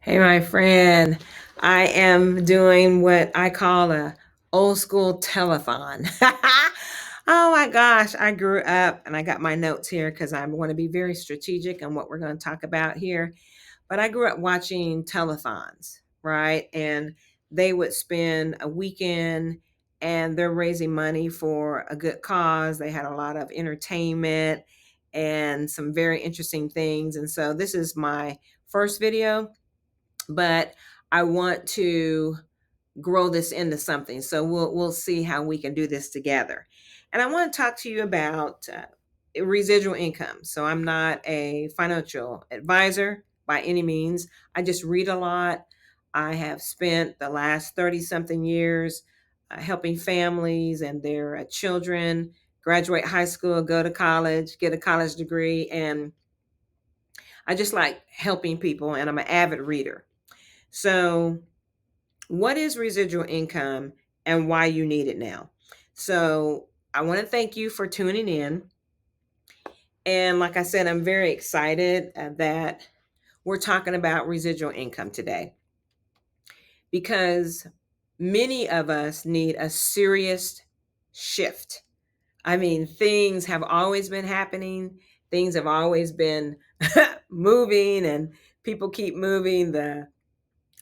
Hey, my friend. I am doing what I call a old school telethon. Oh my gosh, I grew up and I got my notes here because I want to be very strategic on what we're going to talk about here. But I grew up watching telethons, right? And they would spend a weekend and they're raising money for a good cause. They had a lot of entertainment and some very interesting things. And so this is my first video, but I want to grow this into something. So we'll see how we can do this together. And I want to talk to you about residual income. So I'm not a financial advisor by any means. I just read a lot. I have spent the last 30 something years helping families and their children graduate high school, go to college, get a college degree, and I just like helping people, and I'm an avid reader. So, what is residual income and why you need it now? So, I want to thank you for tuning in. And like I said, I'm very excited that we're talking about residual income today because many of us need a serious shift. I mean, things have always been happening, things have always been moving, and people keep moving the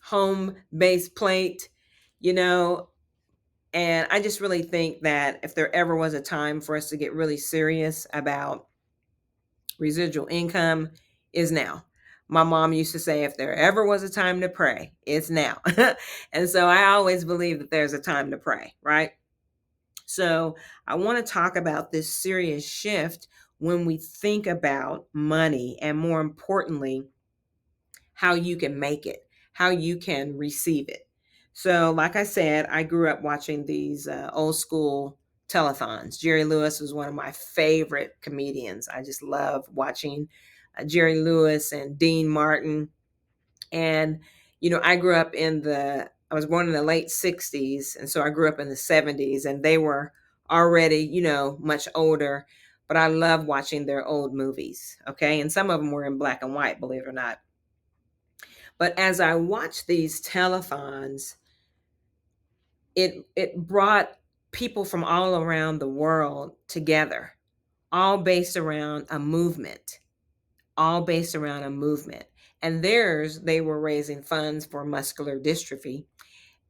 home base plate, you know. And I just really think that if there ever was a time for us to get really serious about residual income, is now. My mom used to say, if there ever was a time to pray, it's now. And so I always believe that there's a time to pray, right? So I want to talk about this serious shift when we think about money, and more importantly, how you can make it, how you can receive it. So, like I said, I grew up watching these old school telethons. Jerry Lewis was one of my favorite comedians. I just love watching Jerry Lewis and Dean Martin. And, I grew up I was born in the late 60s. And so I grew up in the 70s, and they were already, much older. But I love watching their old movies. Okay. And some of them were in black and white, believe it or not. But as I watched these telethons, it brought people from all around the world together, all based around a movement, all based around a movement. And theirs, they were raising funds for muscular dystrophy.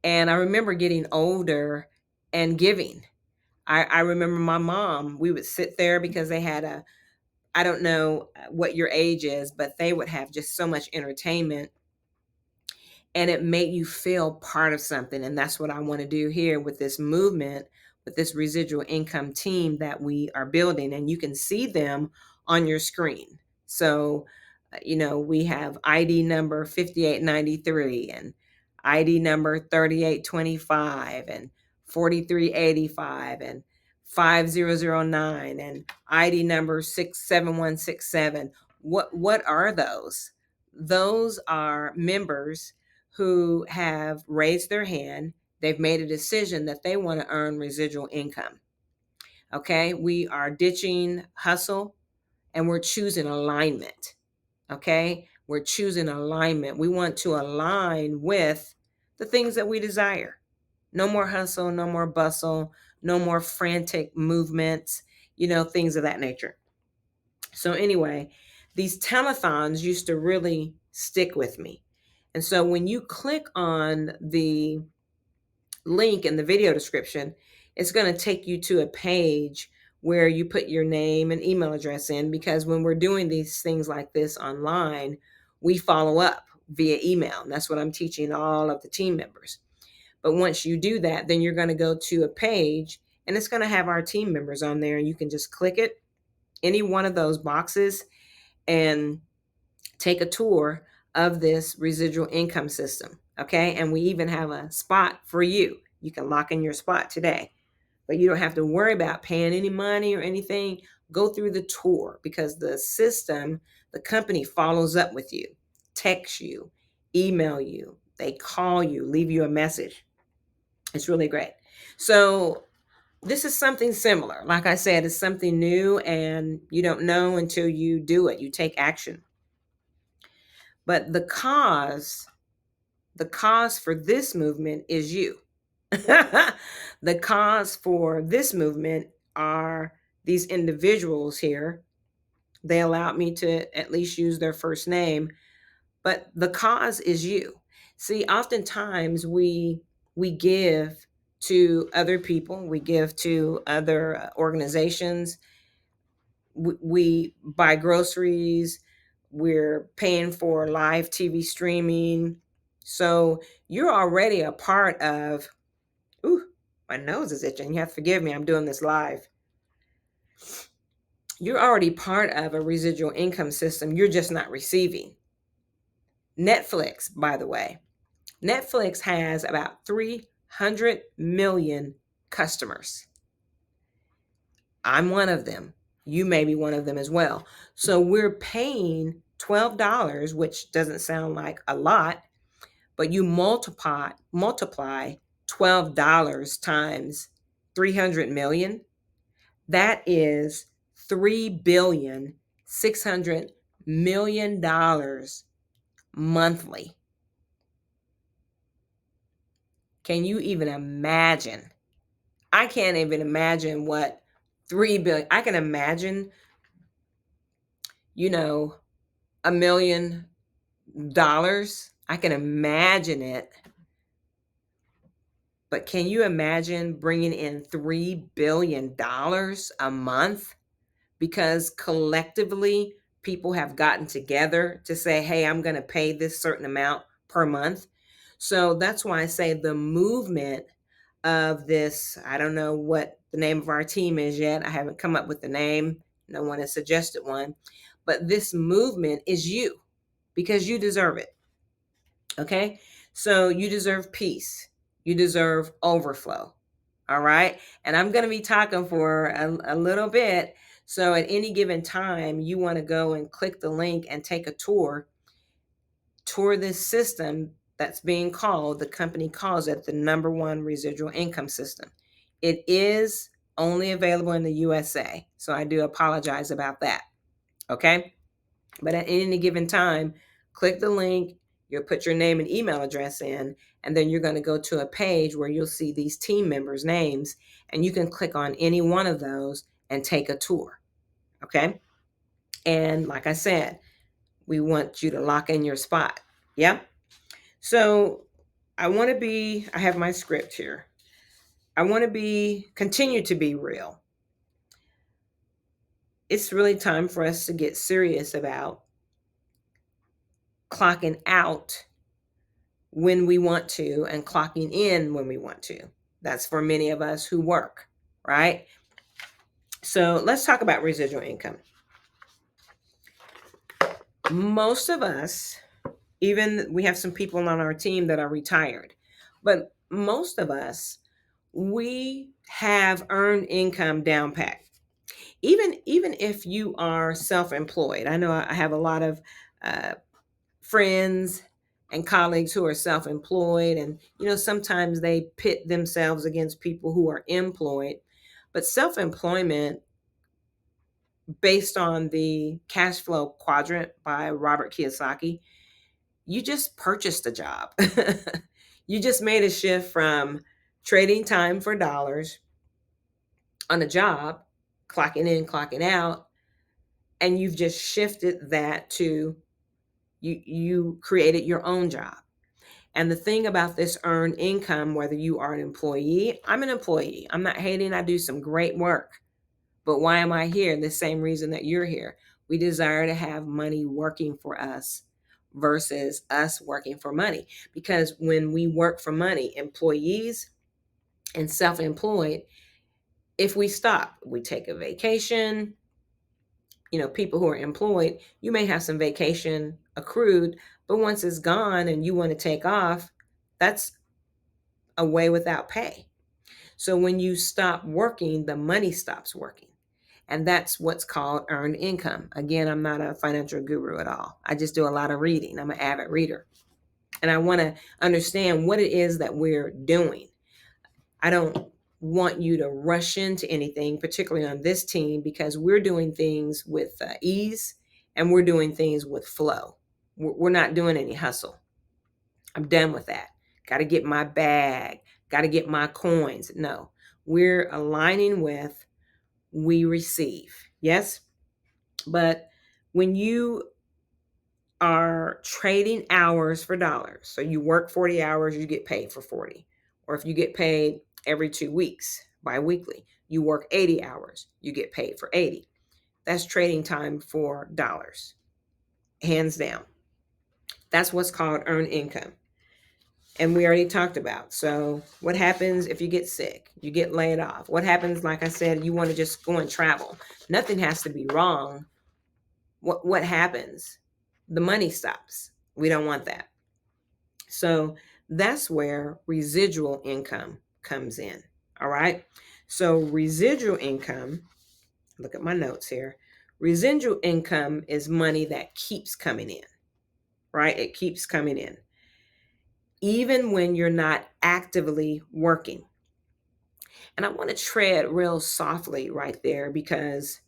And I remember getting older and giving. I remember my mom, we would sit there because they had I don't know what your age is, but they would have just so much entertainment, and it made you feel part of something. And that's what I want to do here with this movement, with this residual income team that we are building. And you can see them on your screen. So, we have ID number 5893 and ID number 3825 and 4385 and 5009 and ID number 67167. What are those? Those are members who have raised their hand. They've made a decision that they want to earn residual income. Okay. We are ditching hustle and we're choosing alignment. Okay. We're choosing alignment. We want to align with the things that we desire. No more hustle, no more bustle, no more frantic movements, things of that nature. So, anyway, these telethons used to really stick with me. And so when you click on the link in the video description, it's going to take you to a page where you put your name and email address in, because when we're doing these things like this online, we follow up via email. And that's what I'm teaching all of the team members. But once you do that, then you're going to go to a page and it's going to have our team members on there, and you can just click it, any one of those boxes, and take a tour of this residual income system. Okay. And we even have a spot for you. You can lock in your spot today, but you don't have to worry about paying any money or anything. Go through the tour, because the system, the company follows up with you, text you, email you, they call you, leave you a message. It's really great. So, this is something similar. Like I said, it's something new, and you don't know until you do it. You take action. But the cause The cause for this movement is you. The cause for this movement are these individuals here. They allowed me to at least use their first name, but the cause is you. See, oftentimes we give to other people, we give to other organizations, we buy groceries, we're paying for live TV streaming. So you're already a part of, ooh, my nose is itching. You have to forgive me. I'm doing this live. You're already part of a residual income system. You're just not receiving. Netflix, by the way, Netflix has about 300 million customers. I'm one of them. You may be one of them as well. So we're paying $12, which doesn't sound like a lot, but you multiply $12 times 300 million. That is $3,600,000,000 monthly. Can you even imagine? I can't even imagine what 3 billion. I can imagine, you know, $1,000,000. I can imagine it. But can you imagine bringing in $3 billion a month? Because collectively, people have gotten together to say, hey, I'm going to pay this certain amount per month. So that's why I say the movement of this, I don't know what the name of our team is yet. I haven't come up with the name. No one has suggested one. But this movement is you because you deserve it. Okay? So you deserve peace. You deserve overflow. All right? And I'm going to be talking for a little bit. So at any given time, you want to go and click the link and take a tour this system that's being called, the company calls it the number one residual income system. It is only available in the USA. So I do apologize about that. Okay. But at any given time, click the link, you'll put your name and email address in, and then you're going to go to a page where you'll see these team members' names, and you can click on any one of those and take a tour. Okay. And like I said, we want you to lock in your spot. Yeah. So I have my script here. I want to continue to be real. It's really time for us to get serious about clocking out when we want to and clocking in when we want to. That's for many of us who work, right? So let's talk about residual income. Most of us, even we have some people on our team that are retired, but most of us, we have earned income down pat. Even if you are self-employed, I know I have a lot of friends and colleagues who are self-employed, and sometimes they pit themselves against people who are employed. But self-employment, based on the cash flow quadrant by Robert Kiyosaki, you just purchased a job. You just made a shift from trading time for dollars on a job, clocking in, clocking out, and you've just shifted that to you created your own job. And the thing about this earned income, whether you are an employee, I'm an employee. I'm not hating. I do some great work. But why am I here? The same reason that you're here. We desire to have money working for us versus us working for money. Because when we work for money, employees and self-employed, if we stop, we take a vacation, people who are employed, you may have some vacation accrued, but once it's gone and you want to take off, that's away without pay. So when you stop working, the money stops working. And that's what's called earned income. Again, I'm not a financial guru at all. I just do a lot of reading. I'm an avid reader. And I want to understand what it is that we're doing. I don't want you to rush into anything, particularly on this team, because we're doing things with ease and we're doing things with flow. We're not doing any hustle. I'm done with that. Got to get my bag, got to get my coins. No, we're aligning with we receive. Yes. But when you are trading hours for dollars, so you work 40 hours, you get paid for 40. Or if you get paid every 2 weeks, bi-weekly, you work 80 hours, you get paid for 80. That's trading time for dollars, hands down. That's what's called earned income. And we already talked about. So, what happens if you get sick? You get laid off. What happens, like I said, you want to just go and travel? Nothing has to be wrong. What happens? The money stops. We don't want that. So, that's where residual income comes in. All right? So, residual income, look at my notes here. Residual income is money that keeps coming in, right? It keeps coming in even when you're not actively working. And I want to tread real softly right there because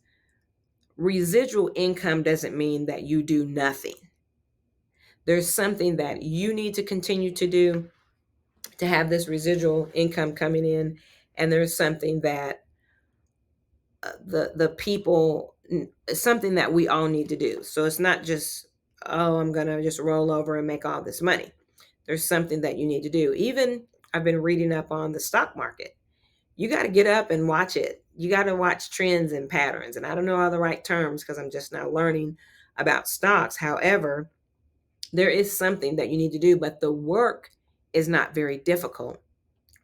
residual income doesn't mean that you do nothing. There's something that you need to continue to do to have this residual income coming in, and there's something that the people, something that we all need to do. So it's not just, oh, I'm going to just roll over and make all this money. There's something that you need to do. Even I've been reading up on the stock market. You got to get up and watch it. You got to watch trends and patterns. And I don't know all the right terms because I'm just now learning about stocks. However, there is something that you need to do, but the work is not very difficult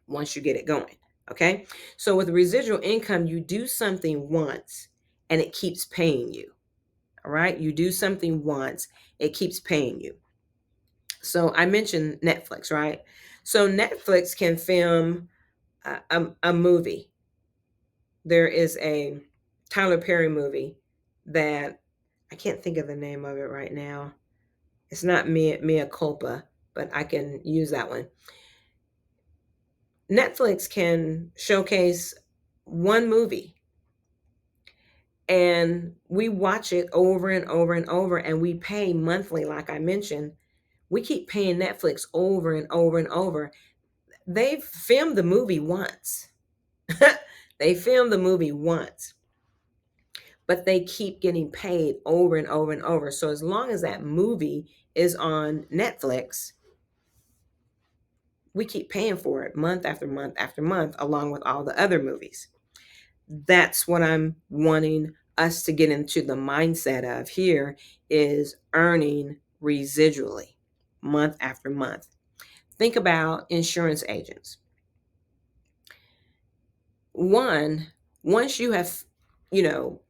once you get it going. Okay. So with residual income, you do something once and it keeps paying you. All right. You do something once, it keeps paying you. So I mentioned Netflix, right? So Netflix can film a movie. There is a Tyler Perry movie that I can't think of the name of it right now. It's not Mea Culpa, but I can use that one. Netflix can showcase one movie and we watch it over and over and over and we pay monthly, like I mentioned. We keep paying Netflix over and over and over. They've filmed the movie once. They filmed the movie once, but they keep getting paid over and over and over. So as long as that movie is on Netflix, we keep paying for it month after month after month, along with all the other movies. That's what I'm wanting us to get into the mindset of here is earning residually month after month. Think about insurance agents. One, once you have, you know,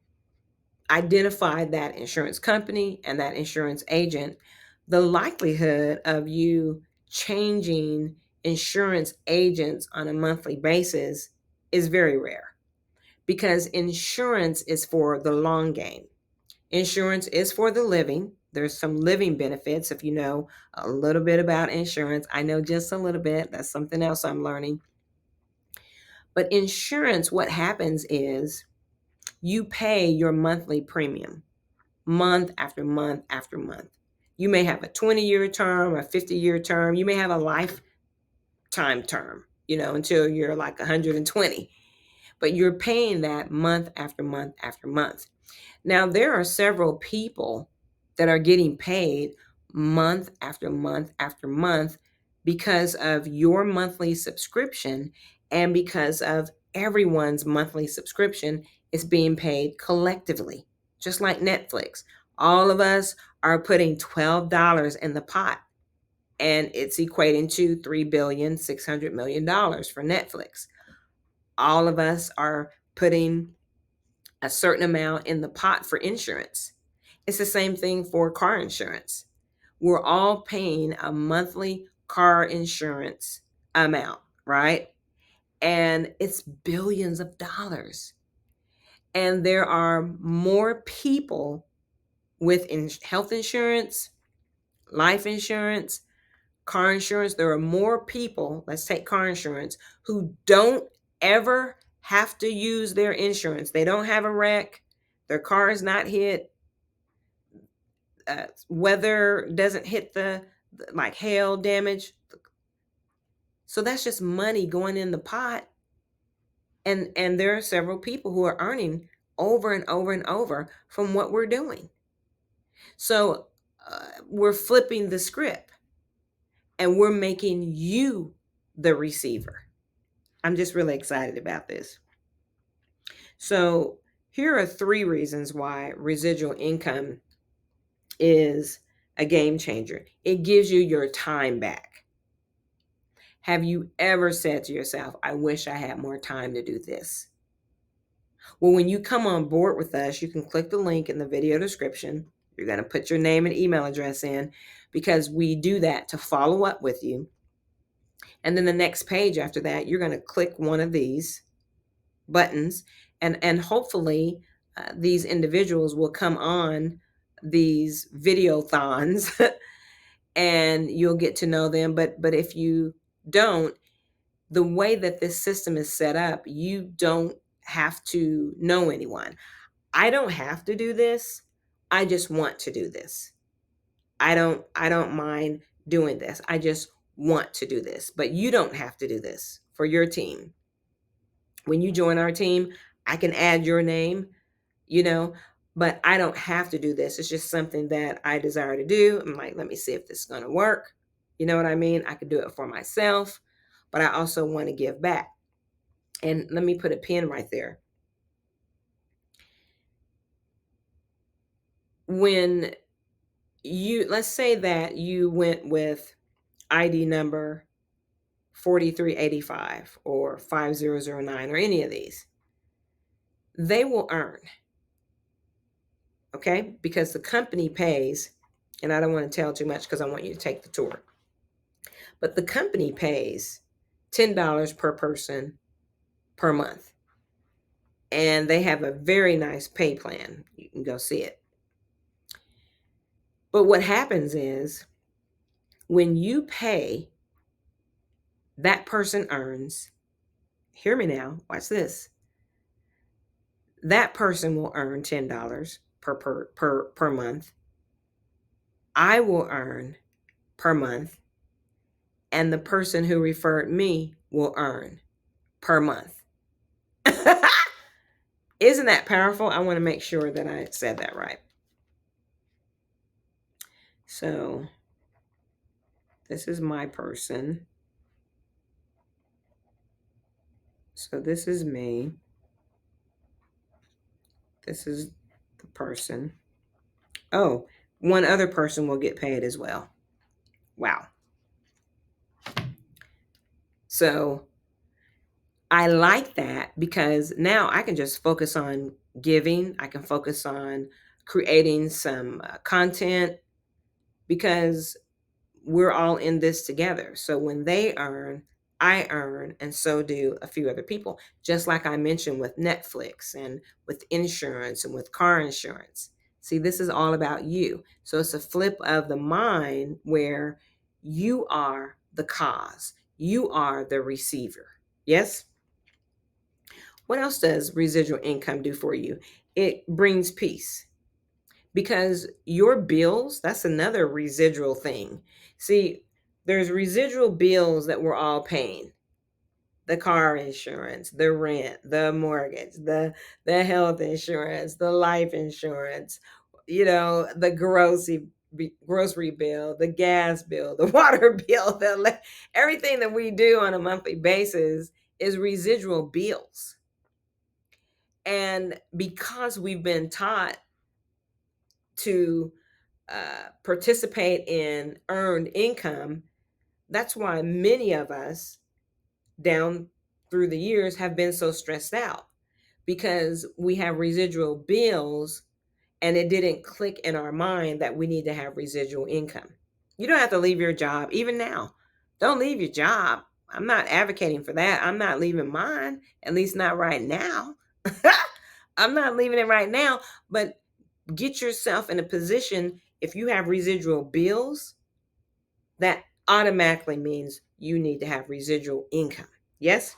identified that insurance company and that insurance agent, the likelihood of you changing insurance agents on a monthly basis is very rare because insurance is for the long game. Insurance is for the living. There's some living benefits if you know a little bit about insurance. I know just a little bit. That's something else I'm learning. But insurance, what happens is you pay your monthly premium month after month after month. You may have a 20-year term, a 50-year term. You may have a lifetime term, until you're like 120. But you're paying that month after month after month. Now, there are several people that are getting paid month after month after month because of your monthly subscription and because of everyone's monthly subscription is being paid collectively, just like Netflix. All of us are putting $12 in the pot, and it's equating to $3,600,000,000 for Netflix. All of us are putting a certain amount in the pot for insurance. It's the same thing for car insurance. We're all paying a monthly car insurance amount, right? And it's billions of dollars. And there are more people with health insurance, life insurance, car insurance. There are more people, let's take car insurance, who don't ever have to use their insurance. They don't have a wreck. Their car is not hit. Weather doesn't hit like hail damage. So that's just money going in the pot. And there are several people who are earning over and over and over from what we're doing. So we're flipping the script and we're making you the receiver. I'm just really excited about this. So here are 3 reasons why residual income is a game changer. It gives you your time back. Have you ever said to yourself, I wish I had more time to do this? Well, when you come on board with us, you can click the link in the video description. You're going to put your name and email address in because we do that to follow up with you. And then the next page after that, you're going to click one of these buttons, and hopefully these individuals will come on these videothons and you'll get to know them. But if you don't, the way that this system is set up, you don't have to know anyone. I don't have to do this. I just want to do this. I don't mind doing this. I just want to do this. But you don't have to do this for your team. When you join our team, I can add your name, you know, but I don't have to do this. It's just something that I desire to do. I'm like, let me see if this is going to work. You know what I mean? I could do it for myself, but I also want to give back. And let me put a pin right there. When let's say that you went with ID number 4385 or 5009 or any of these, they will earn, okay? Because the company pays, and I don't want to tell too much because I want you to take the tour, but the company pays $10 per person per month. And they have a very nice pay plan. You can go see it. But what happens is when you pay, that person earns, hear me now, watch this. That person will earn $10 per month. I will earn per month, and the person who referred me will earn per month. Isn't that powerful? I want to make sure that I said that right. So this is my person. So this is me. This is the person. Oh, one other person will get paid as well. Wow. So I like that because now I can just focus on giving. I can focus on creating some content because we're all in this together. So when they earn, I earn, and so do a few other people. Just like I mentioned with Netflix and with insurance and with car insurance. See, this is all about you. So it's a flip of the mind where you are the cause, you are the receiver. Yes? What else does residual income do for you? It brings peace because your bills, that's another residual thing. See, there's residual bills that we're all paying. The car insurance, the rent, the mortgage, the health insurance, the life insurance, the grocery bill, the gas bill, the water bill, everything that we do on a monthly basis is residual bills. And because we've been taught to participate in earned income, that's why many of us down through the years have been so stressed out because we have residual bills and it didn't click in our mind that we need to have residual income. You don't have to leave your job, even now. Don't leave your job. I'm not advocating for that. I'm not leaving mine, at least not right now. I'm not leaving it right now, but get yourself in a position. If you have residual bills, that automatically means you need to have residual income. Yes?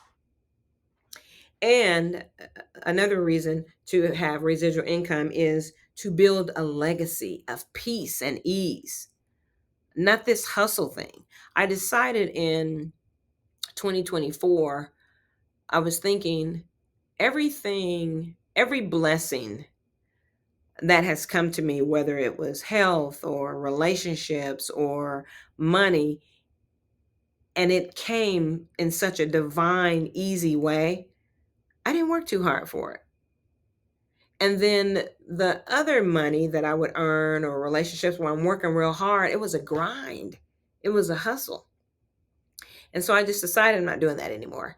And another reason to have residual income is to build a legacy of peace and ease. not this hustle thing. I decided in 2024, I was thinking every blessing that has come to me, whether it was health or relationships or money, and it came in such a divine, easy way, I didn't work too hard for it. And then the other money that I would earn or relationships where I'm working real hard, it was a grind. It was a hustle. And so I just decided I'm not doing that anymore.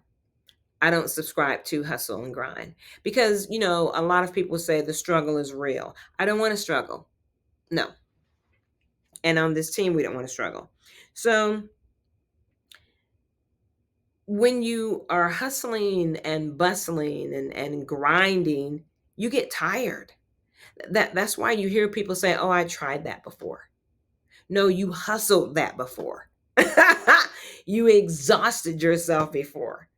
I don't subscribe to hustle and grind because, a lot of people say the struggle is real. I don't want to struggle. No. And on this team, we don't want to struggle. So when you are hustling and bustling and grinding, you get tired. That's why you hear people say, "Oh, I tried that before." No, you hustled that before. You exhausted yourself before.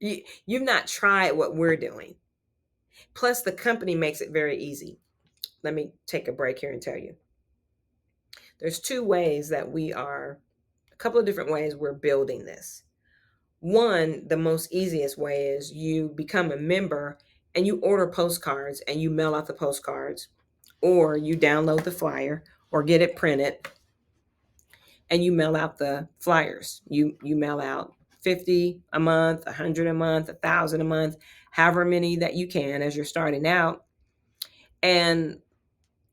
You've not tried what we're doing. Plus, the company makes it very easy. Let me take a break here and tell you. There's a couple of different ways we're building this. One, the most easiest way is you become a member and you order postcards and you mail out the postcards, or you download the flyer or get it printed and you mail out the flyers. You mail out 50 a month, 100 a month, 1,000 a month, however many that you can as you're starting out. And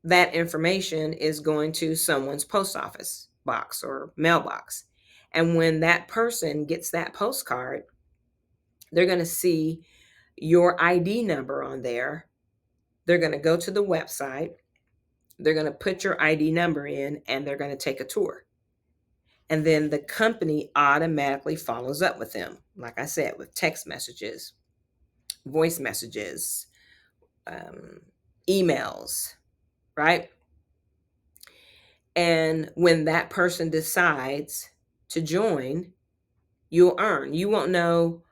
that information is going to someone's post office box or mailbox. And when that person gets that postcard, they're going to see your ID number on there. They're going to go to the website. They're going to put your ID number in and they're going to take a tour. And then the company automatically follows up with them, like I said, with text messages, voice messages, um, emails, right? And when that person decides to join, you'll earn. You won't know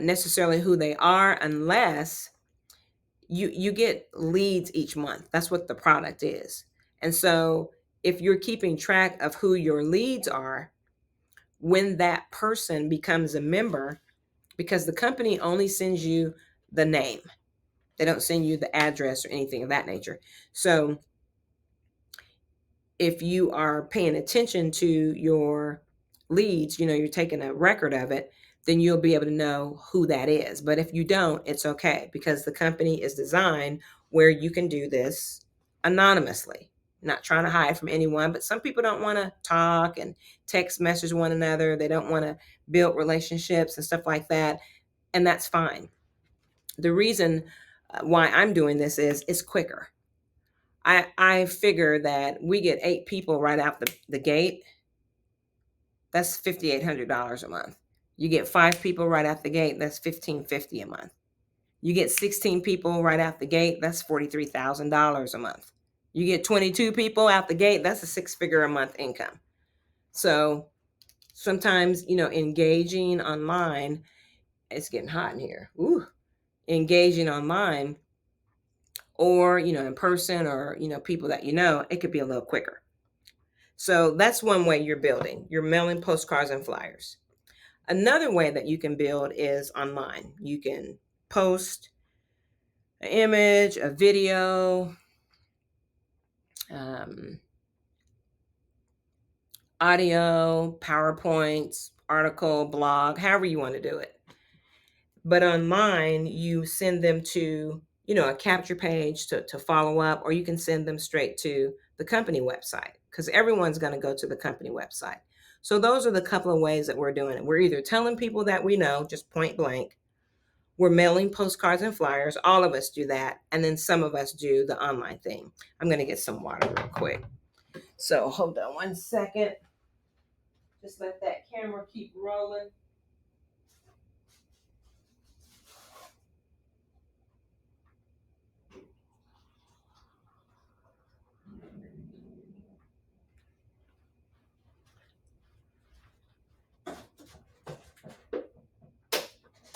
necessarily who they are unless you get leads each month. That's what the product is. And so if you're keeping track of who your leads are, when that person becomes a member, because the company only sends you the name, they don't send you the address or anything of that nature. So if you are paying attention to your leads, you're taking a record of it, then you'll be able to know who that is. But if you don't, it's okay, because the company is designed where you can do this anonymously, not trying to hide from anyone. But some people don't want to talk and text message one another. They don't want to build relationships and stuff like that. And that's fine. The reason why I'm doing this is it's quicker. I figure that we get 8 people right out the gate. That's $5,800 a month. You get 5 people right out the gate. That's $1,550 a month. You get 16 people right out the gate. That's $43,000 a month. You get 22 people out the gate. That's a 6-figure a month income. So sometimes, engaging online, it's getting hot in here. Ooh, engaging online or, in person or, people that it could be a little quicker. So that's one way you're building. You're mailing postcards and flyers. Another way that you can build is online. You can post an image, a video, audio, PowerPoints, article, blog, however you want to do it. But online, you send them to, a capture page to follow up, or you can send them straight to the company website, because everyone's going to go to the company website. So those are the couple of ways that we're doing it. We're either telling people that we know, just point blank. We're mailing postcards and flyers. All of us do that. And then some of us do the online thing. I'm going to get some water real quick. So hold on one second. Just let that camera keep rolling.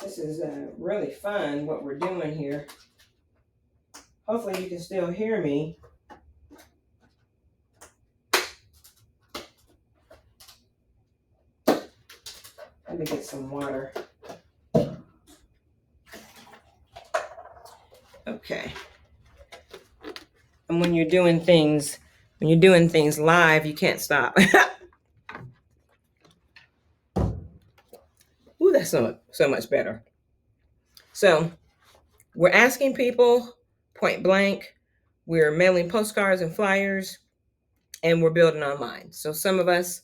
This is really fun what we're doing here. Hopefully you can still hear me. Let me get some water. Okay. And when you're doing things live, you can't stop. Ooh, that's so much better. So we're asking people point blank. We're mailing postcards and flyers, and we're building online. So some of us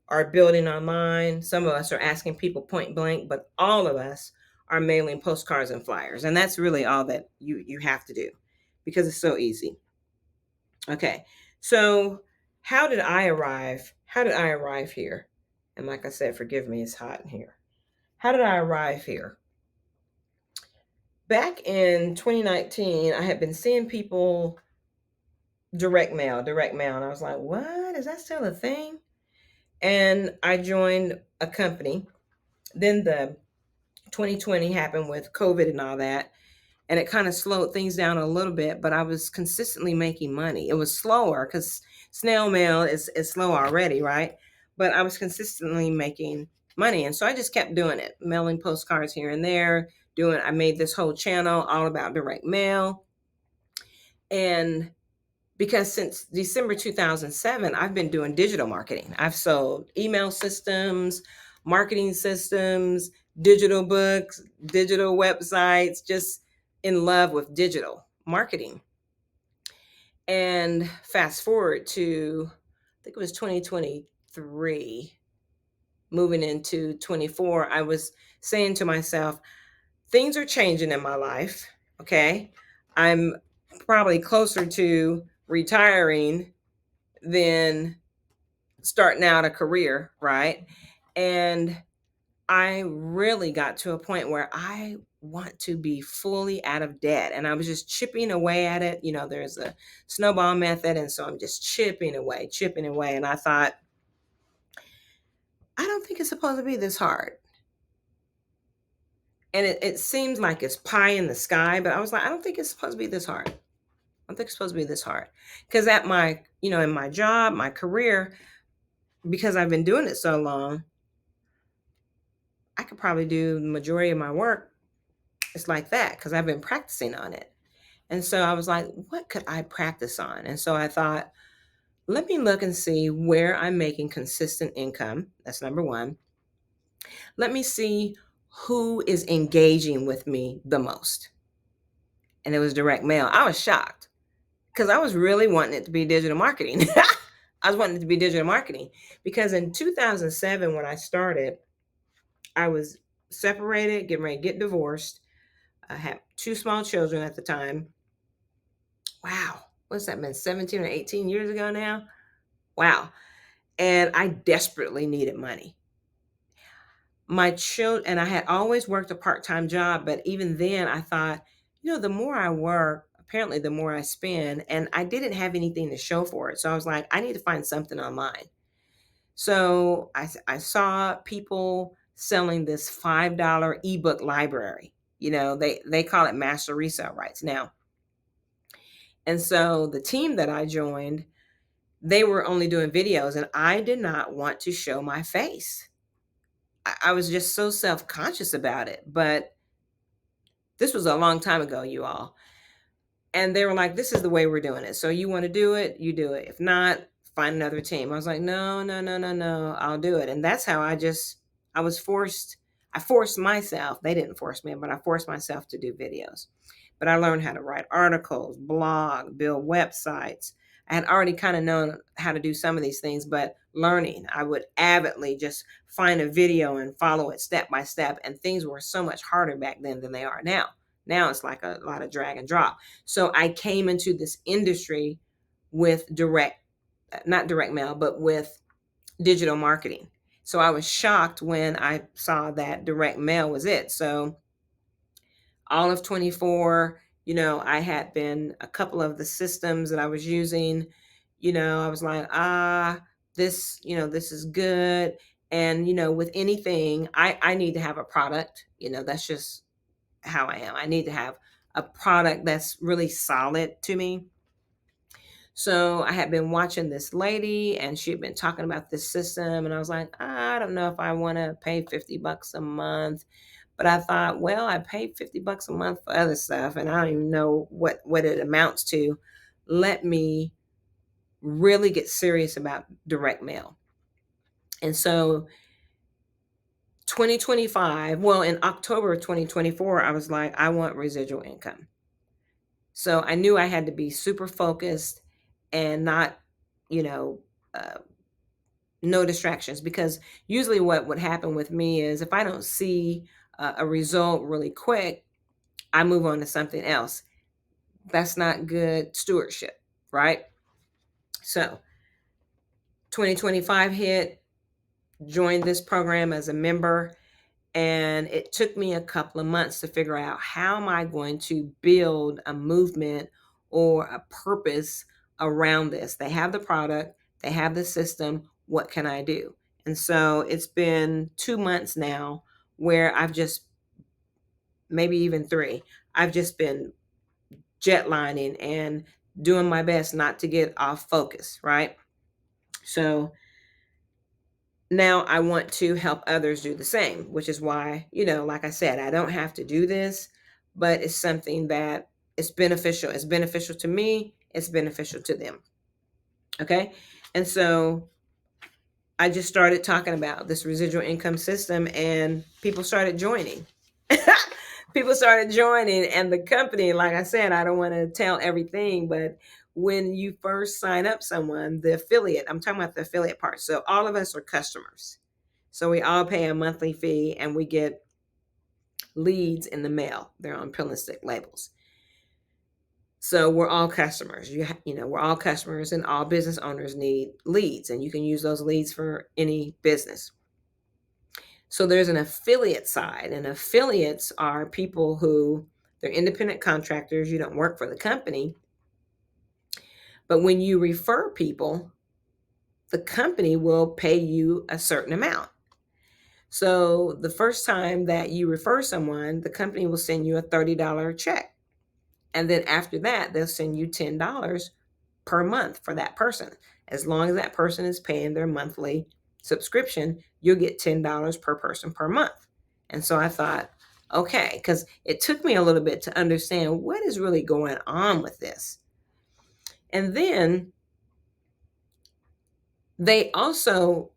are building online. Some of us are asking people point blank, but all of us are mailing postcards and flyers. And that's really all that you have to do because it's so easy. Okay. So how did I arrive? How did I arrive here? And like I said, forgive me, it's hot in here. How did I arrive here? Back in 2019, I had been seeing people direct mail. And I was like, what? Is that still a thing? And I joined a company. Then the 2020 happened with COVID and all that. And it kind of slowed things down a little bit, but I was consistently making money. It was slower because snail mail is slow already, right? But I was consistently making money. And so I just kept doing it, mailing postcards here and there, I made this whole channel all about direct mail. And because since December 2007, I've been doing digital marketing. I've sold email systems, marketing systems, digital books, digital websites, just in love with digital marketing. And fast forward to, I think it was 2023, moving into 24, I was saying to myself, things are changing in my life. Okay. I'm probably closer to retiring than starting out a career, right? And I really got to a point where I want to be fully out of debt. And I was just chipping away at it. You know, there's a snowball method. And so I'm just chipping away, chipping away. And I thought, I don't think it's supposed to be this hard. And it seems like it's pie in the sky, but I was like, I don't think it's supposed to be this hard. I don't think it's supposed to be this hard. Because at my, in my job, my career, because I've been doing it so long, I could probably do the majority of my work. It's like that because I've been practicing on it. And so I was like, what could I practice on? And so I thought, let me look and see where I'm making consistent income. That's number one. Let me see who is engaging with me the most. And it was direct mail. I was shocked because I was really wanting it to be digital marketing. I was wanting it to be digital marketing because in 2007, when I started, I was separated, getting ready to get divorced. I had two small children at the time. Wow. What's that been? 17 or 18 years ago now? Wow. And I desperately needed money. My children, and I had always worked a part-time job, but even then I thought, the more I work, apparently the more I spend, and I didn't have anything to show for it. So I was like, I need to find something online. So I saw people selling this $5 ebook library. They call it master resale rights now. And so the team that I joined, they were only doing videos, and I did not want to show my face. I was just so self-conscious about it. But this was a long time ago, you all. And they were like, this is the way we're doing it. So you want to do it, you do it. If not, find another team. I was like, no, no, no, no, no, I'll do it. And that's how I forced myself. They didn't force me, but I forced myself to do videos. But I learned how to write articles, blog, build websites. I had already kind of known how to do some of these things, but learning, I would avidly just find a video and follow it step by step. And things were so much harder back then than they are now. Now it's like a lot of drag and drop. So I came into this industry with not direct mail, but with digital marketing. So I was shocked when I saw that direct mail was it. So all of 24, I had been a couple of the systems that I was using, I was like, this is good. And, with anything, I need to have a product, that's just how I am. I need to have a product that's really solid to me. So I had been watching this lady and she had been talking about this system. And I was like, I don't know if I want to pay $50 a month. But I thought, well, I paid $50 a month for other stuff and I don't even know what it amounts to. Let me really get serious about direct mail. And so 2025, well, in October of 2024, I was like, I want residual income. So I knew I had to be super focused and not, you know, uh, no distractions, because usually what would happen with me is if I don't see a result really quick, I move on to something else. That's not good stewardship, right? So 2025 hit, joined this program as a member. And it took me a couple of months to figure out how am I going to build a movement or a purpose around this. They have the product, they have the system. What can I do? And so it's been 2 months now where I've just, maybe even three, I've just been jetlining and doing my best not to get off focus, right? So now I want to help others do the same, which is why, like I said, I don't have to do this, but it's something that it's beneficial. It's beneficial to me, it's beneficial to them. Okay. And so I just started talking about this residual income system and people started joining. People started joining, and the company, like I said, I don't want to tell everything, but when you first sign up someone, the affiliate, I'm talking about the affiliate part. So all of us are customers. So we all pay a monthly fee and we get leads in the mail. They're on pill and stick labels. So we're all customers. We're all customers, and all business owners need leads, and you can use those leads for any business. So there's an affiliate side, and affiliates are people who, they're independent contractors. You don't work for the company, but when you refer people, the company will pay you a certain amount. So the first time that you refer someone, the company will send you a $30 check. And then after that, they'll send you $10 per month for that person. As long as that person is paying their monthly subscription, you'll get $10 per person per month. And so I thought, okay, because it took me a little bit to understand what is really going on with this. And then they also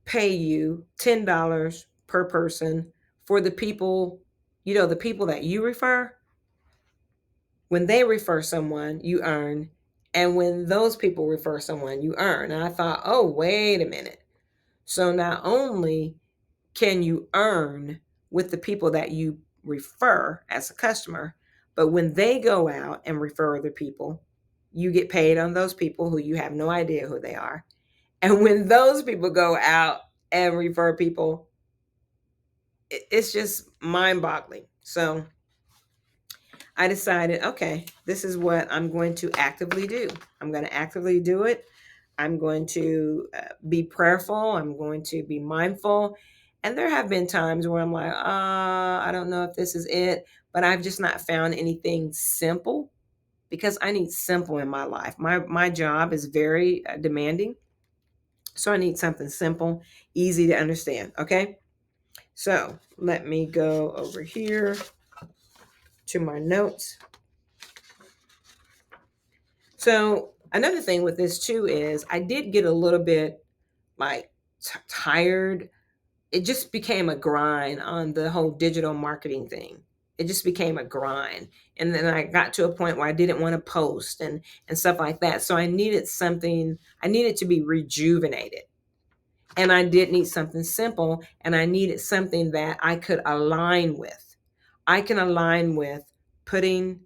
pay you $10 per person for the people, the people that you refer. When they refer someone, you earn. And when those people refer someone, you earn. And I thought, oh, wait a minute. So not only can you earn with the people that you refer as a customer, but when they go out and refer other people, you get paid on those people who you have no idea who they are. And when those people go out and refer people, it's just mind boggling. So I decided, okay, this is what I'm going to actively do. I'm going to actively do it. I'm going to be prayerful. I'm going to be mindful. And there have been times where I'm like, I don't know if this is it, but I've just not found anything simple, because I need simple in my life. My job is very demanding. So I need something simple, easy to understand. Okay. So let me go over here to my notes. So another thing with this too is I did get a little bit like tired. It just became a grind on the whole digital marketing thing. It just became a grind. And then I got to a point where I didn't want to post and stuff like that. So I needed something, I needed to be rejuvenated. And I did need something simple, and I needed something that I could align with. I can align with putting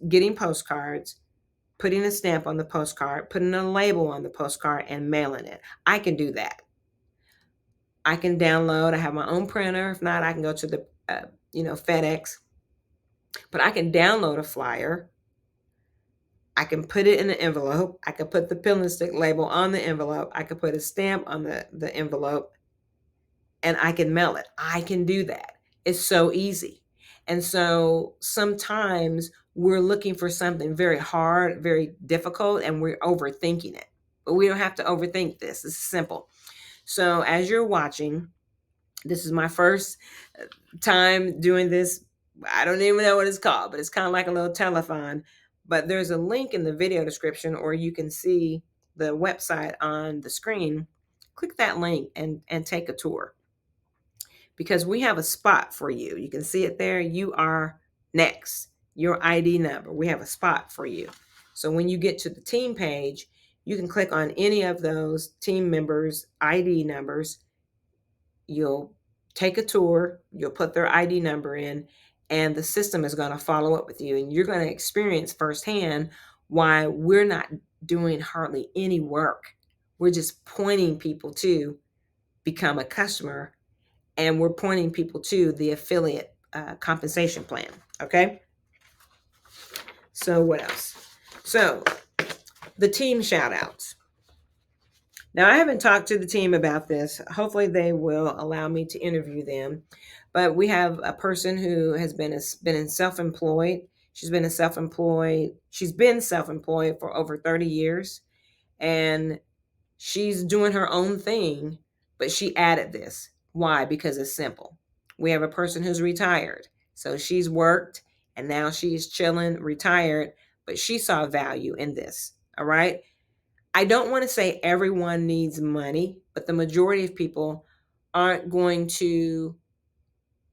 getting postcards, putting a stamp on the postcard, putting a label on the postcard, and mailing it. I can do that. I can download. I have my own printer. If not, I can go to the FedEx. But I can download a flyer. I can put it in an envelope. I can put the pill and stick label on the envelope. I can put a stamp on the envelope, and I can mail it. I can do that. It's so easy. And so sometimes we're looking for something very hard, very difficult, and we're overthinking it. But we don't have to overthink this. It's simple. So as you're watching, this is my first time doing this. I don't even know what it's called, but it's kind of like a little telethon. But there's a link in the video description, or you can see the website on the screen. Click that link and take a tour, because we have a spot for you. You can see it there. You are next. Your ID number. We have a spot for you. So when you get to the team page, you can click on any of those team members' ID numbers. You'll take a tour, you'll put their ID number in, and the system is going to follow up with you. And you're going to experience firsthand why we're not doing hardly any work. We're just pointing people to become a customer, and we're pointing people to the affiliate compensation plan. Okay. So, what else? So, the team shout outs. Now, I haven't talked to the team about this. Hopefully, they will allow me to interview them. But we have a person who has been in self-employed. She's been self-employed for over 30 years, and she's doing her own thing, but she added this. Why? Because it's simple. We have a person who's retired. So she's worked and now she's chilling, retired, but she saw value in this. All right. I don't want to say everyone needs money, but the majority of people aren't going to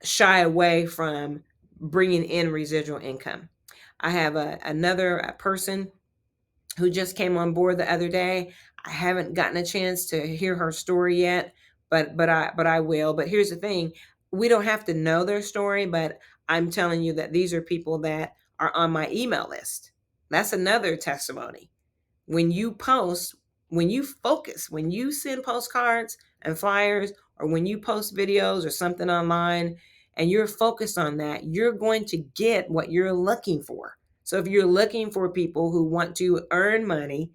shy away from bringing in residual income. I have another person who just came on board the other day. I haven't gotten a chance to hear her story yet, but I will. But here's the thing: we don't have to know their story, but I'm telling you that these are people that are on my email list. That's another testimony. When you post, when you focus, when you send postcards and flyers, or when you post videos or something online and you're focused on that, you're going to get what you're looking for. So if you're looking for people who want to earn money,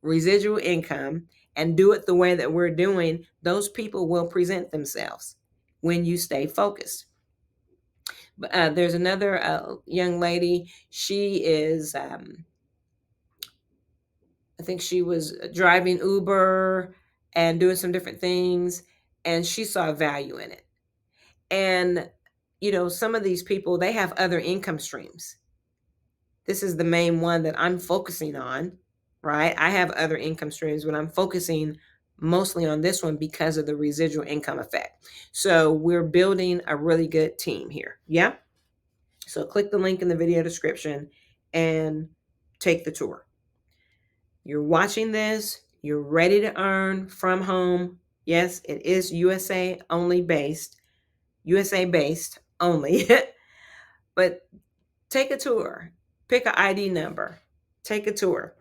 residual income, and do it the way that we're doing, those people will present themselves when you stay focused. There's another young lady. She is I think she was driving Uber and doing some different things, and she saw value in it. And, some of these people, they have other income streams. This is the main one that I'm focusing on, right? I have other income streams, but I'm focusing mostly on this one because of the residual income effect. So we're building a really good team here. Yeah. So click the link in the video description and take the tour. You're watching this, you're ready to earn from home. Yes, it is USA based only. But take a tour, pick an ID number, take a tour.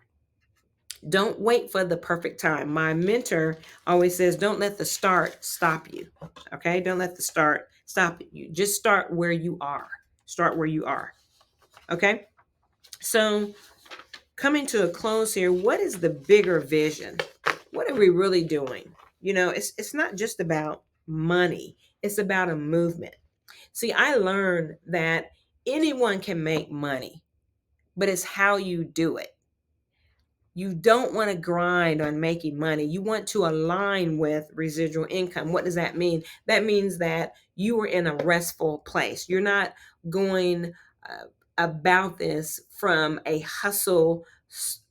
Don't wait for the perfect time. My mentor always says, don't let the start stop you. Okay, don't let the start stop you. Just start where you are. Start where you are. Okay, so coming to a close here, what is the bigger vision? What are we really doing? It's not just about money, it's about a movement. See, I learned that anyone can make money, but it's how you do it. You don't want to grind on making money. You want to align with residual income. What does that mean? That means that you are in a restful place. You're not going about this from a hustle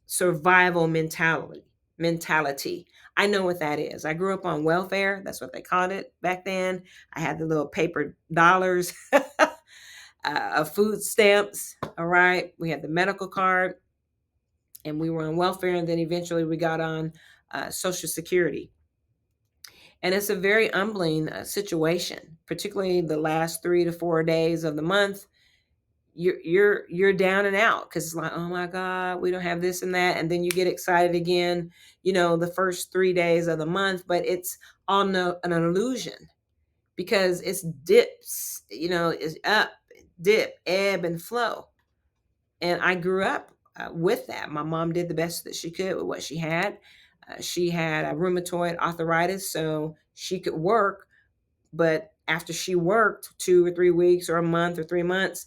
survival mentality. I know what that is. I grew up on welfare. That's what they called it back then. I had the little paper dollars of food stamps. All right. We had the medical card, and we were on welfare, and then eventually we got on Social Security. And it's a very humbling situation, particularly the last 3 to 4 days of the month. You're down and out because it's like, oh my God, we don't have this and that, and then you get excited again, the first 3 days of the month, but it's all an illusion, because it's dips, it's up, dip, ebb and flow. And I grew up with that. My mom did the best that she could with what she had. She had a rheumatoid arthritis, so she could work. But after she worked 2 or 3 weeks or a month or 3 months,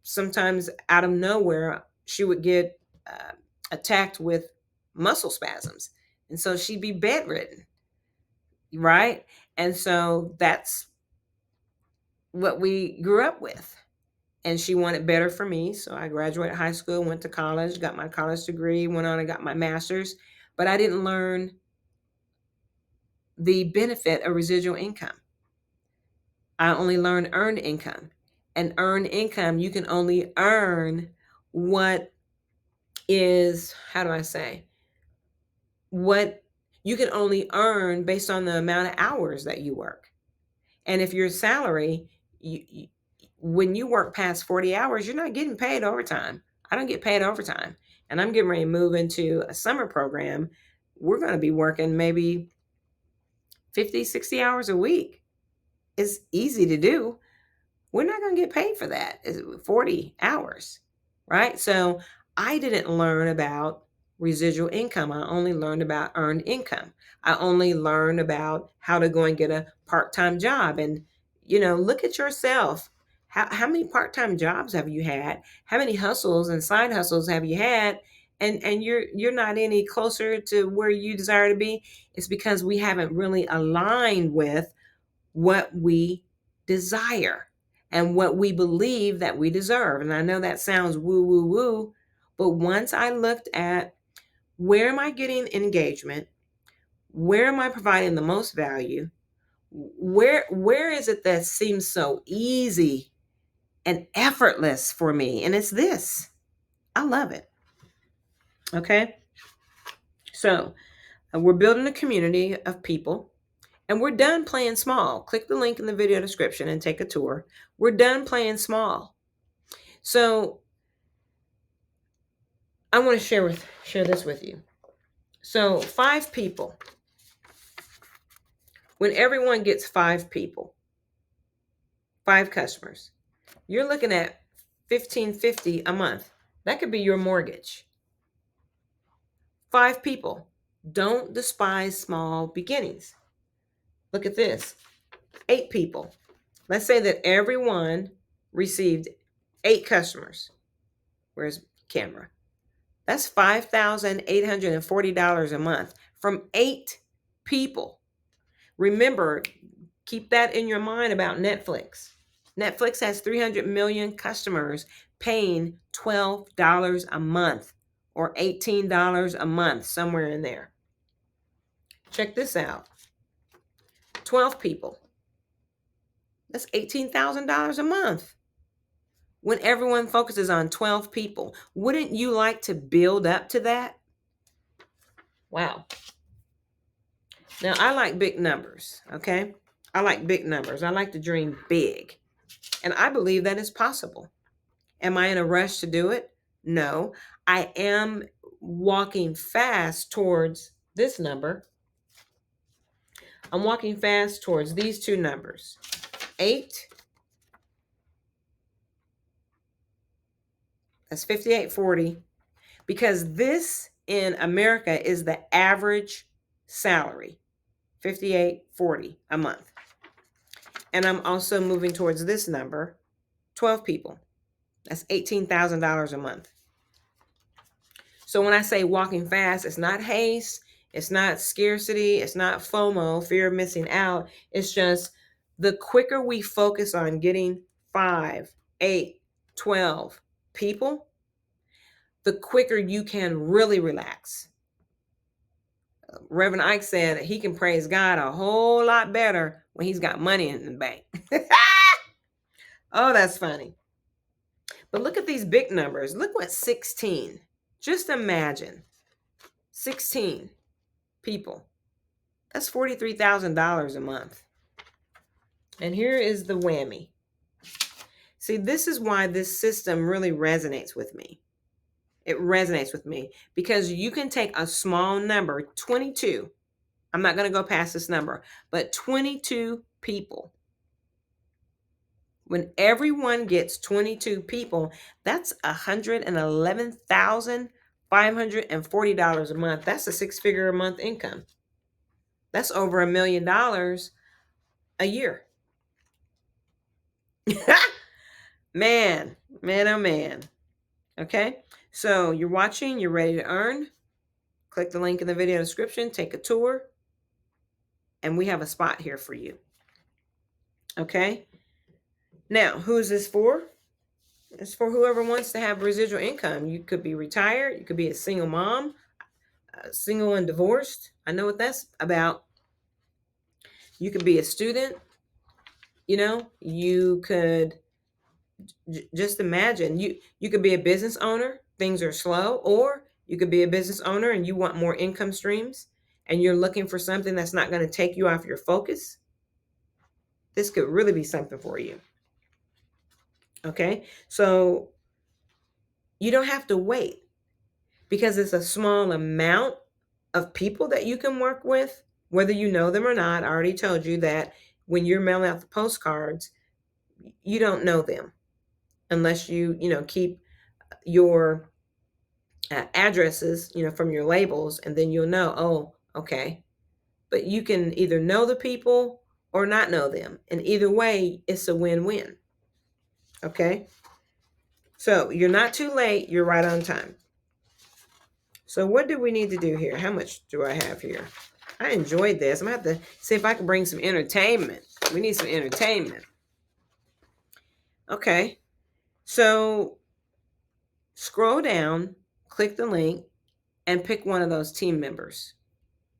sometimes out of nowhere, she would get attacked with muscle spasms. And so she'd be bedridden, right? And so that's what we grew up with. And she wanted better for me. So I graduated high school, went to college, got my college degree, went on and got my master's. But I didn't learn the benefit of residual income. I only learned earned income. And earned income, you can only earn what is, how do I say, what you can only earn based on the amount of hours that you work. And if your salary, when you work past 40 hours, you're not getting paid overtime. I don't get paid overtime. And I'm getting ready to move into a summer program. We're going to be working maybe 50, 60 hours a week. It's easy to do. We're not going to get paid for that. It's 40 hours, right? So I didn't learn about residual income. I only learned about earned income. I only learned about how to go and get a part-time job. And, look at yourself. How many part-time jobs have you had? How many hustles and side hustles have you had? And you're not any closer to where you desire to be. It's because we haven't really aligned with what we desire and what we believe that we deserve. And I know that sounds woo, woo, woo, but once I looked at where am I getting engagement, where am I providing the most value, where is it that seems so easy and effortless for me? And it's this. I love it. Okay. So we're building a community of people. And we're done playing small. Click the link in the video description and take a tour. We're done playing small. So I want to share this with you. So 5 people. When everyone gets 5 people, 5 customers, you're looking at $1,550 a month. That could be your mortgage. 5 people. Don't despise small beginnings. Look at this. 8 people. Let's say that everyone received 8 customers. Where's camera? That's $5,840 a month from 8 people. Remember, keep that in your mind about Netflix. Netflix has 300 million customers paying $12 a month or $18 a month, somewhere in there. Check this out. 12 people. That's $18,000 a month. When everyone focuses on 12 people, wouldn't you like to build up to that? Wow. Now, I like big numbers, okay? I like big numbers. I like to dream big. And I believe that is possible. Am I in a rush to do it? No. I am walking fast towards this number. I'm walking fast towards these 2 numbers. 8. That's 5840. Because this in America is the average salary. 5840 a month. And I'm also moving towards this number, 12 people. That's $18,000 a month. So when I say walking fast, it's not haste, it's not scarcity, it's not FOMO, fear of missing out. It's just the quicker we focus on getting 5, 8, 12 people, the quicker you can really relax. Reverend Ike said he can praise God a whole lot better when he's got money in the bank. Oh, that's funny. But look at these big numbers. Look what 16. Just imagine 16 people. That's $43,000 a month. And here is the whammy. See, this is why this system really resonates with me. It resonates with me because you can take a small number, 22. I'm not going to go past this number, but 22 people. When everyone gets 22 people, that's $111,540 a month. That's a 6-figure a month income. That's over $1 million a year. Man, Man, oh man. Okay. So you're watching, you're ready to earn. Click the link in the video description, take a tour, and we have a spot here for you. Okay. Now, who is this for? It's for whoever wants to have residual income. You could be retired, you could be a single mom, single and divorced. I know what that's about. You could be a student, you could just imagine you could be a business owner, things are slow, or you could be a business owner and you want more income streams and you're looking for something that's not going to take you off your focus. This could really be something for you. Okay, so you don't have to wait because it's a small amount of people that you can work with, whether you know them or not. I already told you that when you're mailing out the postcards, you don't know them unless you keep your addresses, from your labels, and then you'll know, oh, okay. But you can either know the people or not know them. And either way, it's a win-win. Okay. So you're not too late. You're right on time. So what do we need to do here? How much do I have here? I enjoyed this. I'm going to have to see if I can bring some entertainment. We need some entertainment. Okay. So scroll down, click the link, and pick one of those team members.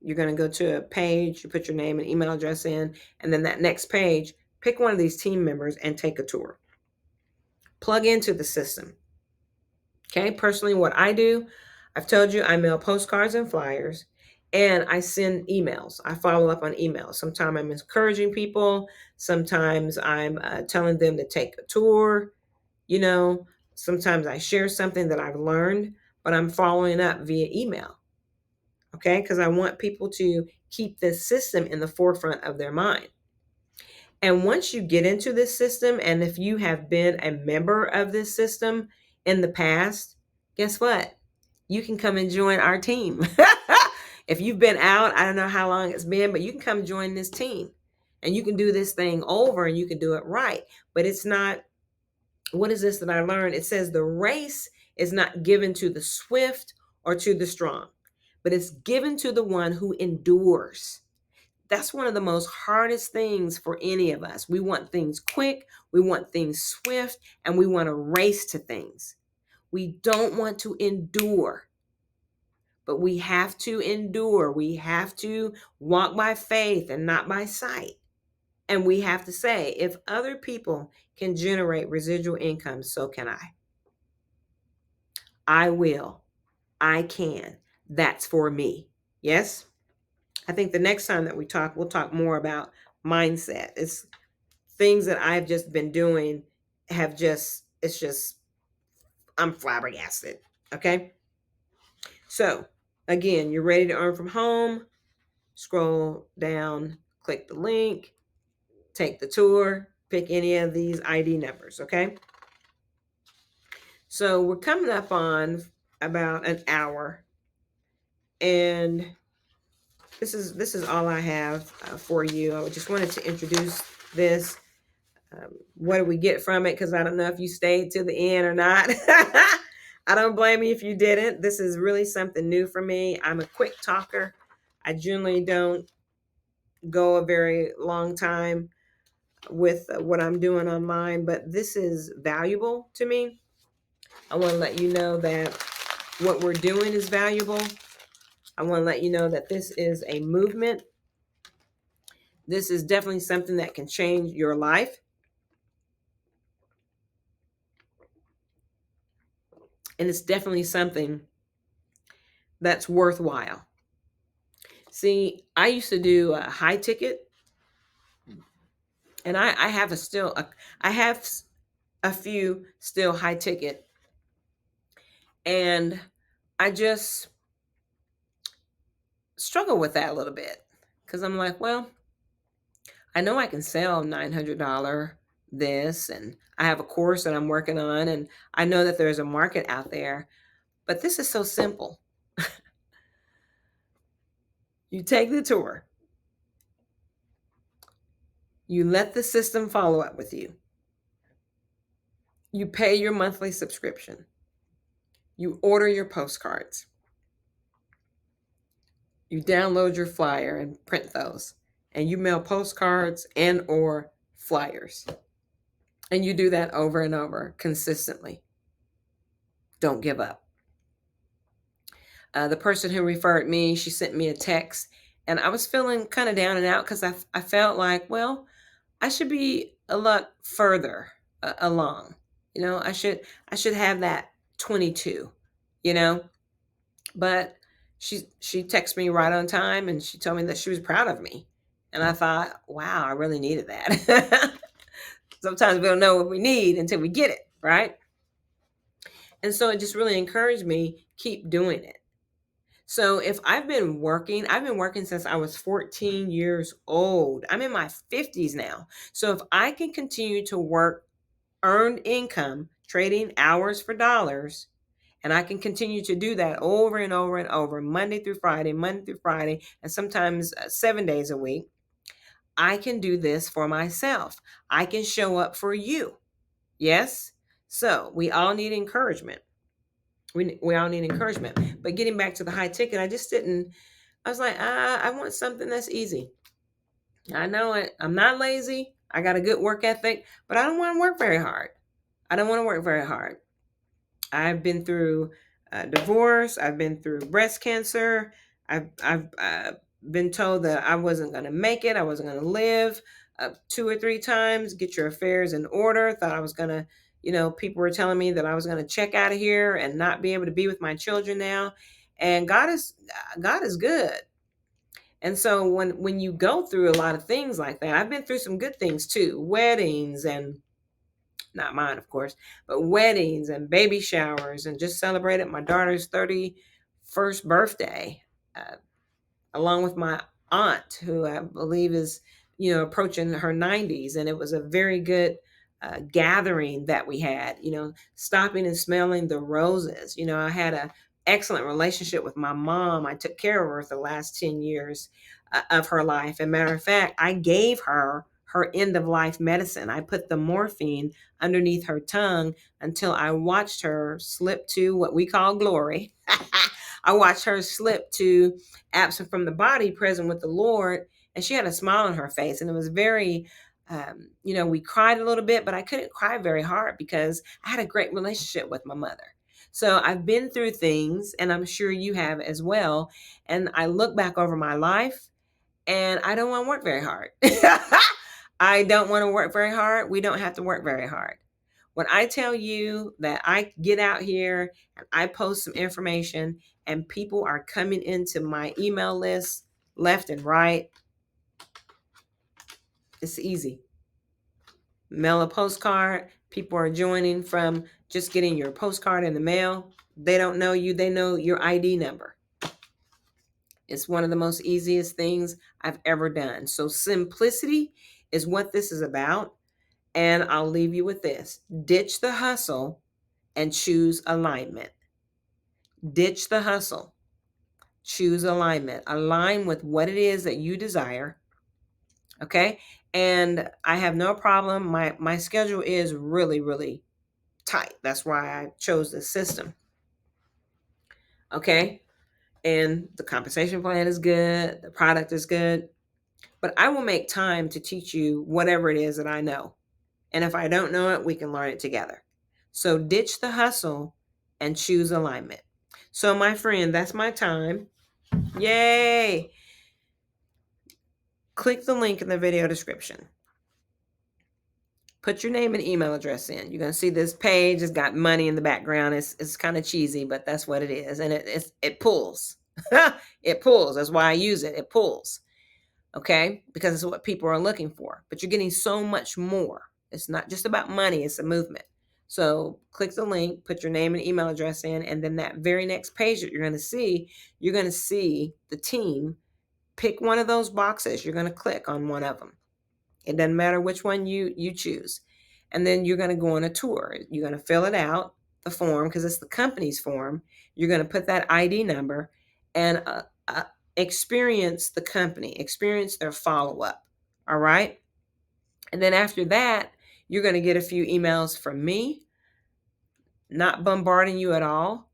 You're going to go to a page, you put your name and email address in, and then that next page, pick one of these team members and take a tour. Plug into the system. Okay, personally, what I do, I've told you I mail postcards and flyers, and I send emails. I follow up on emails. Sometimes I'm encouraging people, sometimes I'm telling them to take a tour, sometimes I share something that I've learned, but I'm following up via email. Okay, because I want people to keep this system in the forefront of their mind. And once you get into this system, and if you have been a member of this system in the past, guess what? You can come and join our team. If you've been out, I don't know how long it's been, but you can come join this team and you can do this thing over and you can do it right. But it's not, what is this that I learned? It says the race is not given to the swift or to the strong, but it's given to the one who endures. That's one of the most hardest things for any of us. We want things quick, we want things swift, and we want to race to things. We don't want to endure, but we have to endure. We have to walk by faith and not by sight. And we have to say, if other people can generate residual income, so can I. I will. I can. That's for me. Yes? I think the next time that we talk, we'll talk more about mindset. It's things that I've just been doing I'm flabbergasted. Okay. So again, you're ready to earn from home. Scroll down, click the link, take the tour, pick any of these ID numbers. Okay. So we're coming up on about an hour, and this is all I have for you. I just wanted to introduce this. What do we get from it? Because I don't know if you stayed to the end or not. I don't blame you if you didn't. This is really something new for me. I'm a quick talker. I generally don't go a very long time with what I'm doing online, but this is valuable to me. I want to let you know that what we're doing is valuable. I want to let you know that this is a movement. This is definitely something that can change your life. And it's definitely something that's worthwhile. See, I used to do a high ticket, and I have I have a few still high ticket, and I just struggle with that a little bit because I'm like, well, I know I can sell $900 this, and I have a course that I'm working on, and I know that there's a market out there, but this is so simple. You take the tour, you let the system follow up with you. You pay your monthly subscription. You order your postcards. You download your flyer and print those. And you mail postcards and or flyers. And you do that over and over consistently. Don't give up. The person who referred me, she sent me a text, and I was feeling kind of down and out because I felt like, well, I should be a lot further along. I should have that 22, you know. But she texted me right on time, and she told me that she was proud of me, and I thought, wow, I really needed that. Sometimes we don't know what we need until we get it, right? And so it just really encouraged me, keep doing it. So if I've been working since I was 14 years old. I'm in my 50s now. So if I can continue to work earned income, trading hours for dollars, and I can continue to do that over and over and over, Monday through Friday, and sometimes 7 days a week, I can do this for myself. I can show up for you. Yes? So we all need encouragement. We all need encouragement. But getting back to the high ticket, I was like, I want something that's easy. I know it. I'm not lazy. I got a good work ethic, but I don't want to work very hard. I don't want to work very hard. I've been through divorce. I've been through breast cancer. I've been told that I wasn't going to make it. I wasn't going to live 2 or 3 times. Get your affairs in order. Thought I was going to, people were telling me that I was going to check out of here and not be able to be with my children now. And God is good. And so when you go through a lot of things like that, I've been through some good things too, weddings and not mine, of course, but weddings and baby showers, and just celebrated my daughter's 31st birthday, uh, along with my aunt, who I believe is, approaching her 90s. And it was a very good gathering that we had, stopping and smelling the roses. I had a excellent relationship with my mom. I took care of her for the last 10 years of her life. And matter of fact, I gave her end of life medicine. I put the morphine underneath her tongue until I watched her slip to what we call glory. I watched her slip to absent from the body, present with the Lord. And she had a smile on her face. And it was very, we cried a little bit, but I couldn't cry very hard because I had a great relationship with my mother. So I've been through things, and I'm sure you have as well. And I look back over my life, and I don't want to work very hard. I don't want to work very hard. We don't have to work very hard. When I tell you that I get out here and I post some information and people are coming into my email list left and right, it's easy. Mail a postcard. People are joining from just getting your postcard in the mail. They don't know you, they know your ID number. It's one of the most easiest things I've ever done. So simplicity is what this is about. And I'll leave you with this. Ditch the hustle and choose alignment. Ditch the hustle. Choose alignment. Align with what it is that you desire. Okay? And I have no problem. My schedule is really, really tight. That's why I chose this system. Okay? And the compensation plan is good. The product is good. But I will make time to teach you whatever it is that I know. And if I don't know it, we can learn it together. So ditch the hustle and choose alignment. So my friend, that's my time. Yay! Click the link in the video description. Put your name and email address in. You're going to see this page. It's got money in the background. It's kind of cheesy, but that's what it is. And it pulls. It pulls. That's why I use it. It pulls. Okay? Because it's what people are looking for. But you're getting so much more. It's not just about money. It's a movement. So click the link, put your name and email address in, and then that very next page that you're going to see the team pick one of those boxes. You're going to click on one of them. It doesn't matter which one you choose. And then you're going to go on a tour. You're going to fill it out, the form, because it's the company's form. You're going to put that ID number and experience the company, experience their follow-up. All right. And then after that, you're going to get a few emails from me. not bombarding you at all.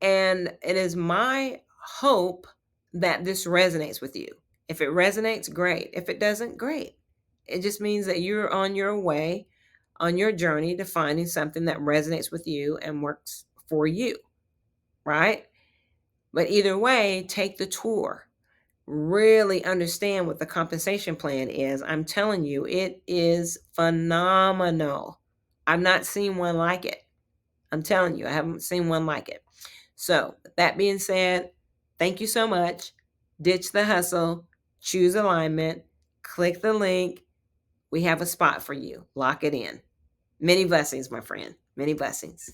And it is my hope that this resonates with you. If it resonates, great. If it doesn't, great. It just means that you're on your way, on your journey to finding something that resonates with you and works for you, right? But either way, take the tour. Really understand what the compensation plan is. I'm telling you, it is phenomenal. I've not seen one like it. I'm telling you, I haven't seen one like it. So, with that being said, thank you so much. Ditch the hustle, choose alignment, click the link. We have a spot for you. Lock it in. Many blessings, my friend. Many blessings.